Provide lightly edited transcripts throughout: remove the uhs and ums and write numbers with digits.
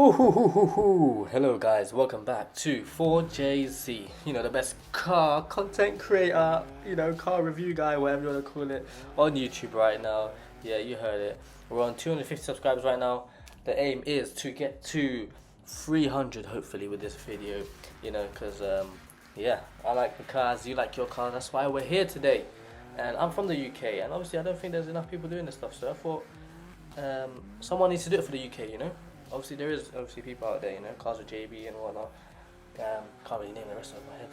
Hello guys, welcome back to 4JZ, the best car content creator, car review guy, whatever you want to call it, on YouTube right now. Yeah, you heard it. We're on 250 subscribers right now. The aim is to get to 300 hopefully with this video, because yeah, I like the cars, you like your car, that's why we're here today. And I'm from the UK, and obviously I don't think there's enough people doing this stuff, so I thought someone needs to do it for the UK. Obviously there is people out there, cars with JB and whatnot. Can't really name the rest of my head.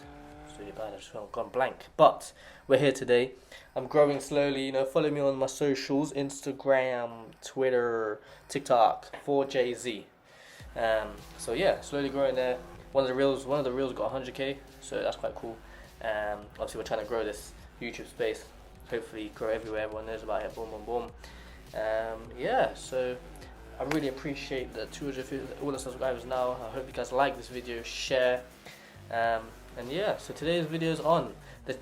It's really bad, I just gone blank. But we're here today. I'm growing slowly, follow me on my socials, Instagram, Twitter, TikTok, 4JZ. So yeah, slowly growing there. One of the reels got 100k, so that's quite cool. Obviously we're trying to grow this YouTube space. Hopefully grow everywhere, everyone knows about it, boom boom boom. Yeah, so I really appreciate the 250 all the subscribers now. I hope you guys like this video, share, and yeah. So today's video is on the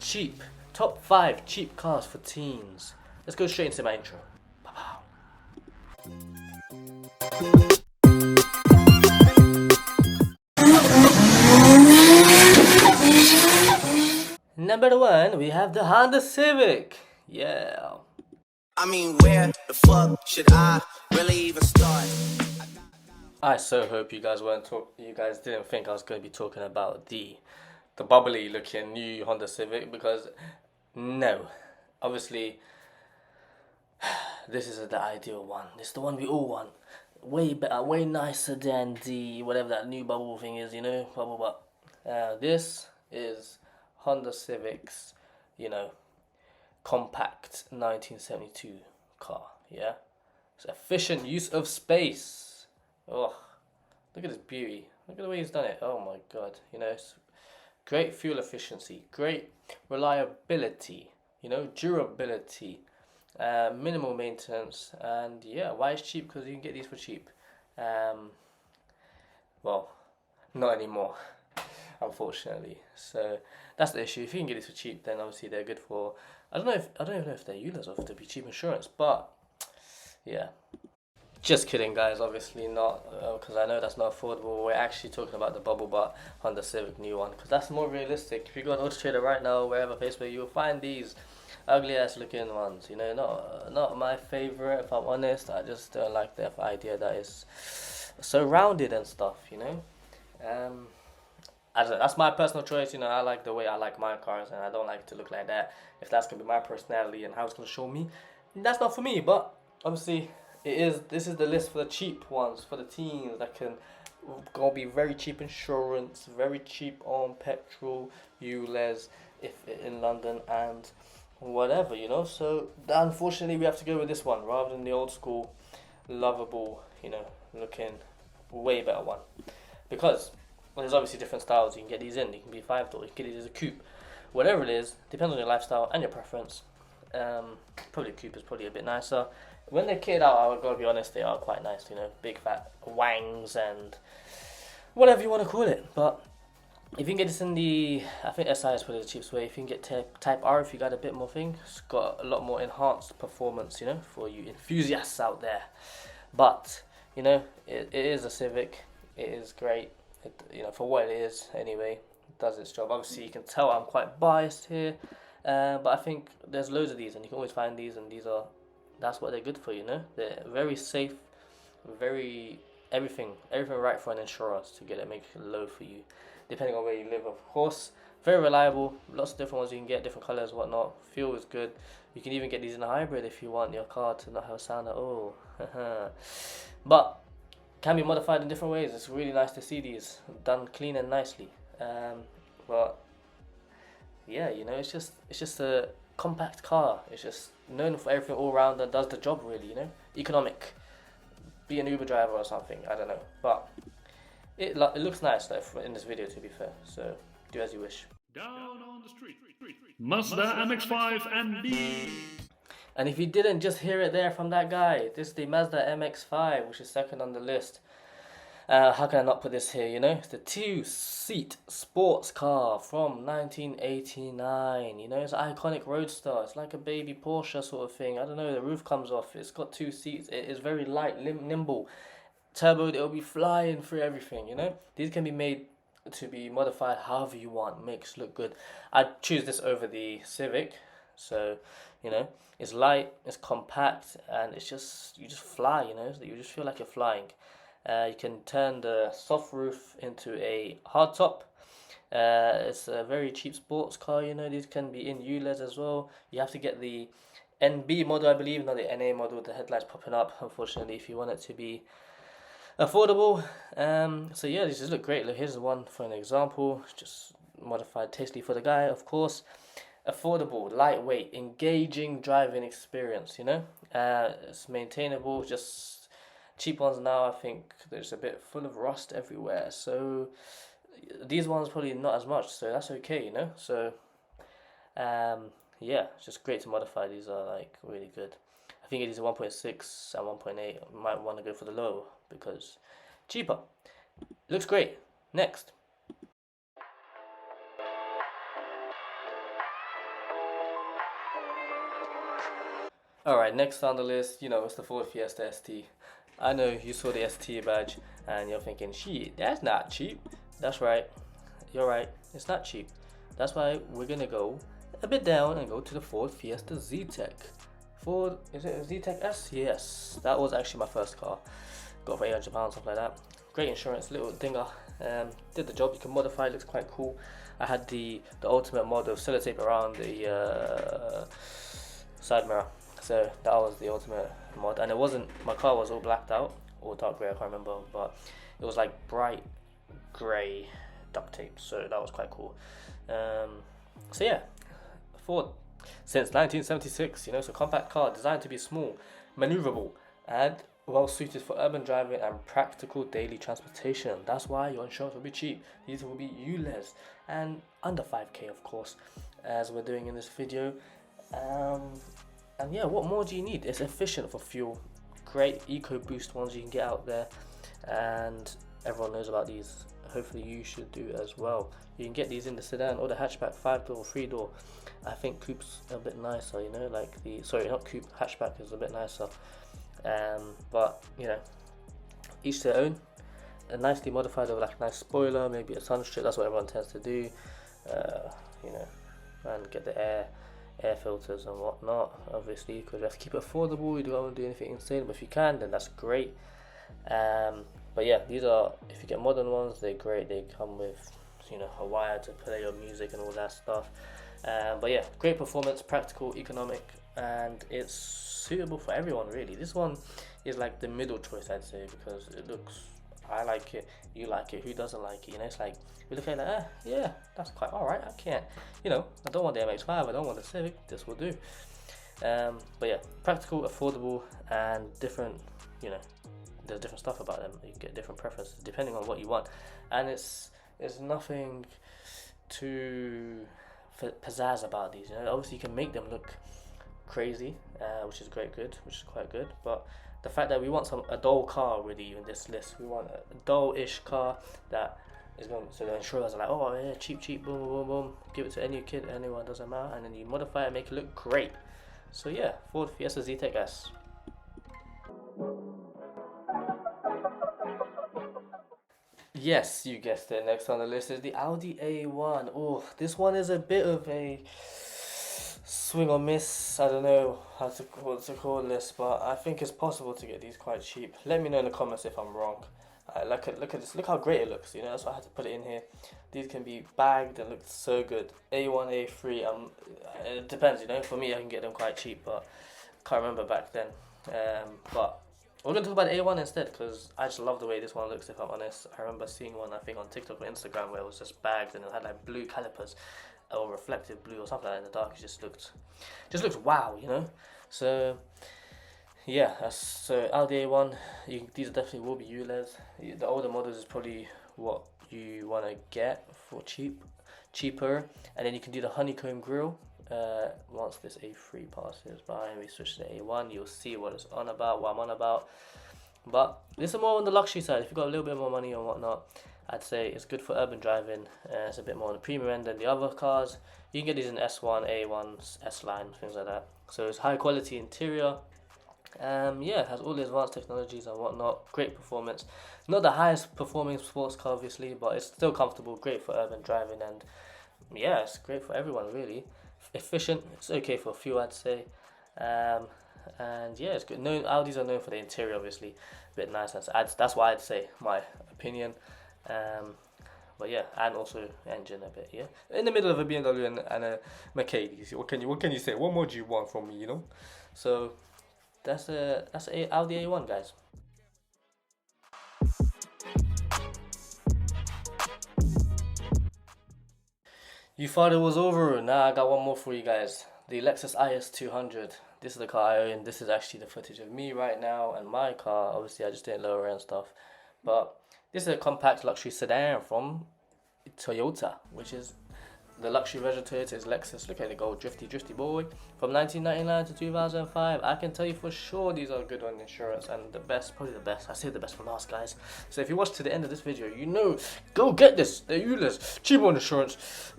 top 5 cheap cars for teens. Let's go straight into my intro. Number 1, we have the Honda Civic. Yeah. I mean, where the fuck should I really even start? I so hope you guys didn't think I was going to be talking about the bubbly looking new Honda Civic, because no, obviously this is the ideal one. This is the one we all want. Way better, way nicer than the whatever that new bubble thing is, bubble butt. This is Honda Civic's, compact 1972 car. Yeah, it's efficient use of space. Oh, look at this beauty. Look at the way he's done it. Oh my god. It's great fuel efficiency, great reliability, durability, minimal maintenance, and yeah, why it's cheap? Because you can get these for cheap. Well, not anymore, unfortunately. So that's the issue. If you can get these for cheap, then obviously they're good for. I don't even know if they're ULEZ or if they'd be cheap insurance, but yeah. Just kidding, guys. Obviously not, because I know that's not affordable. We're actually talking about the bubble butt Honda Civic new one, because that's more realistic. If you go on Auto Trader right now, wherever, Facebook, you'll find these ugly ass looking ones. Not my favorite, if I'm honest. I just don't like the idea that it's so rounded and stuff. I don't know, that's my personal choice. I like the way I like my cars, and I don't like it to look like that. If that's gonna be my personality and how it's gonna show me, that's not for me. But obviously, this is the list for the cheap ones, for the teens that can gonna be very cheap insurance, very cheap on petrol, ULEZ if in London and whatever. So unfortunately, we have to go with this one rather than the old school, lovable, looking way better one, because. Well, there's obviously different styles. You can get these in. You can be 5-door. You can get these as a coupe. Whatever it is, depends on your lifestyle and your preference. Probably a coupe is probably a bit nicer. When they're kitted out, I've got to be honest, they are quite nice. Big fat wangs and whatever you want to call it. But if you can get this in the, I think SI is probably the cheapest way. If you can get Type R, if you got a bit more thing, it's got a lot more enhanced performance, for you enthusiasts out there. But it is a Civic. It is great. For what it is, anyway, it does its job. Obviously, you can tell I'm quite biased here, but I think there's loads of these, and you can always find these, and that's what they're good for. They're very safe, everything right for an insurer to get it, make it low for you, depending on where you live, of course. Very reliable, lots of different ones you can get, different colors, whatnot. Fuel is good. You can even get these in a hybrid if you want your car to not have a sound at all. But can be modified in different ways. It's really nice to see these done clean and nicely. But yeah, it's just a compact car. It's just known for everything all round and does the job really. Economic. Be an Uber driver or something. I don't know, but it looks nice though in this video, to be fair. So do as you wish. Down on the street, Mazda MX5 and B. And if you didn't just hear it there from that guy, this is the Mazda MX5, which is second on the list. How can I not put this here, It's the 2-seat sports car from 1989, It's an iconic roadster. It's like a baby Porsche sort of thing. I don't know, the roof comes off. It's got 2 seats. It is very light, nimble. turbo, it'll be flying through everything, you know. These can be made to be modified however you want, makes look good. I'd choose this over the Civic, so you know, it's light, it's compact, and it's just, you just fly, you know, you just feel like you're flying. You can turn the soft roof into a hard top. It's a very cheap sports car, you know. These can be in ULEZ as well. You have to get the NB model, I believe, not the NA model with the headlights popping up, unfortunately, if you want it to be affordable. So yeah, these just look great. Look, here's one for an example, just modified tastefully for the guy, of course. Affordable, lightweight, engaging driving experience, you know. It's maintainable. Just cheap ones now, I think there's a bit full of rust everywhere, so these ones probably not as much, so that's okay, you know. So yeah, it's just great to modify. These are like really good. I think it is 1.6 and 1.8. Might want to go for the low because cheaper. Looks great. Next. Alright, next on the list, you know, it's the Ford Fiesta ST. I know you saw the ST badge and you're thinking, shit, that's not cheap. That's right. You're right. It's not cheap. That's why we're gonna go a bit down and go to the Ford Fiesta Zetec. Ford, is it a Zetec S? Yes, that was actually my first car. Got for £800, something like that. Great insurance, little dinger. Did the job. You can modify it, looks quite cool. I had the ultimate mod of sellotape around the side mirror. So that was the ultimate mod, and it wasn't, my car was all blacked out, or dark grey, I can't remember, but it was like bright grey duct tape, so that was quite cool. So yeah, Ford since 1976, you know, so compact car designed to be small, maneuverable, and well suited for urban driving and practical daily transportation. That's why your insurance will be cheap. These will be ULEZ and under 5k, of course, as we're doing in this video. And yeah, what more do you need? It's efficient for fuel, great EcoBoost ones you can get out there, and everyone knows about these. Hopefully you should do as well. You can get these in the sedan or the hatchback, 5-door or 3-door. I think coupe's a bit nicer, you know, like the, sorry, not coupe, hatchback is a bit nicer. But you know, each their own. A nicely modified with like a nice spoiler, maybe a sun strip. That's what everyone tends to do. You know, and get the air filters and whatnot, obviously, because you have to keep it affordable. You don't want to do anything insane, but if you can, then that's great. But yeah, these are, if you get modern ones, they're great. They come with, you know, a wire to play your music and all that stuff. But yeah, great performance, practical, economic, and it's suitable for everyone really. This one is like the middle choice, I'd say, because it looks, I like it, you like it, who doesn't like it, you know. It's like, we look at it like, yeah, that's quite alright. I can't, you know, I don't want the MX5, I don't want the Civic, this will do. But yeah, practical, affordable, and different, you know, there's different stuff about them. You get different preferences depending on what you want, and it's nothing too pizzazz about these, you know. Obviously you can make them look crazy, which is quite good, but the fact that we want a dull car really in this list, we want a dull-ish car that is going, so the insurers are like, oh yeah, cheap, boom, boom, boom, boom, give it to any kid, anyone, doesn't matter, and then you modify it, make it look great. So yeah, Ford Fiesta Zetec S. Yes, you guessed it. Next on the list is the Audi A1. Oh, this one is a bit of a swing or miss. I don't know what to call this, but I think it's possible to get these quite cheap. Let me know in the comments if I'm wrong. Look at this. Look how great it looks. You know, that's why I had to put it in here. These can be bagged and look so good. A1, A3. It depends. You know, for me, I can get them quite cheap, but can't remember back then. But we're going to talk about the A1 instead, because I just love the way this one looks, if I'm honest. I remember seeing one, I think, on TikTok or Instagram where it was just bagged and it had like blue calipers or reflective blue or something like that in the dark. It just looks wow, you know. So yeah, so Audi A1, these definitely will be ULEZ. The older models is probably what you want to get for cheaper, and then you can do the honeycomb grille. Once this A3 passes by and we switch to A1, you'll see what it's on about, what I'm on about. But this is more on the luxury side. If you've got a little bit more money or whatnot, I'd say it's good for urban driving. It's a bit more on the premium end than the other cars. You can get these in S1, A1, S line, things like that. So it's high quality interior, Yeah, it has all the advanced technologies and whatnot. Great performance. Not the highest performing sports car, obviously, but it's still comfortable. Great for urban driving, and yeah, it's great for everyone really. Efficient. It's okay for fuel, I'd say. Um, and yeah, it's good. No, Audis are known for the interior, obviously, a bit nice. That's why I'd say my opinion. Um, but yeah, and also engine a bit. Yeah, in the middle of a BMW and a Mercedes. What can you say? What more do you want from me? You know. So that's a Audi A1, guys. You thought it was over. Nah, I got one more for you guys. The Lexus IS 200. This is the car I own. This is actually the footage of me right now and my car. Obviously, I just didn't lower it and stuff. But this is a compact luxury sedan from Toyota, which is the luxury version. Toyota is Lexus. Look at the gold drifty boy. From 1999 to 2005. I can tell you for sure these are good on insurance and the best, probably the best. I say the best from last, guys. So if you watch to the end of this video, you know, go get this. The ULEZ, cheap on insurance.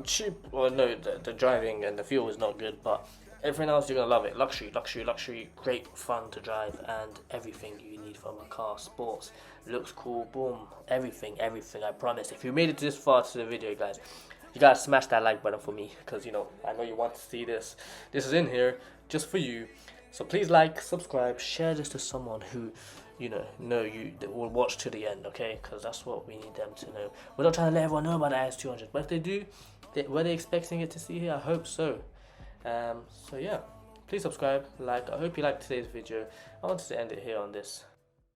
Cheap, well no, the driving and the fuel is not good, but everything else you're gonna love it. Luxury, great fun to drive, and everything you need from a car. Sports, looks cool, boom, everything, I promise. If you made it this far to the video, guys, you gotta smash that like button for me, because you know, I know you want to see this. This is in here just for you. So please like, subscribe, share this to someone who that will watch to the end, okay? Because that's what we need them to know. We're not trying to let everyone know about the IS200, but if they do, were they expecting it to see here? I hope so. So yeah, please subscribe, like. I hope you liked today's video. I wanted to end it here on this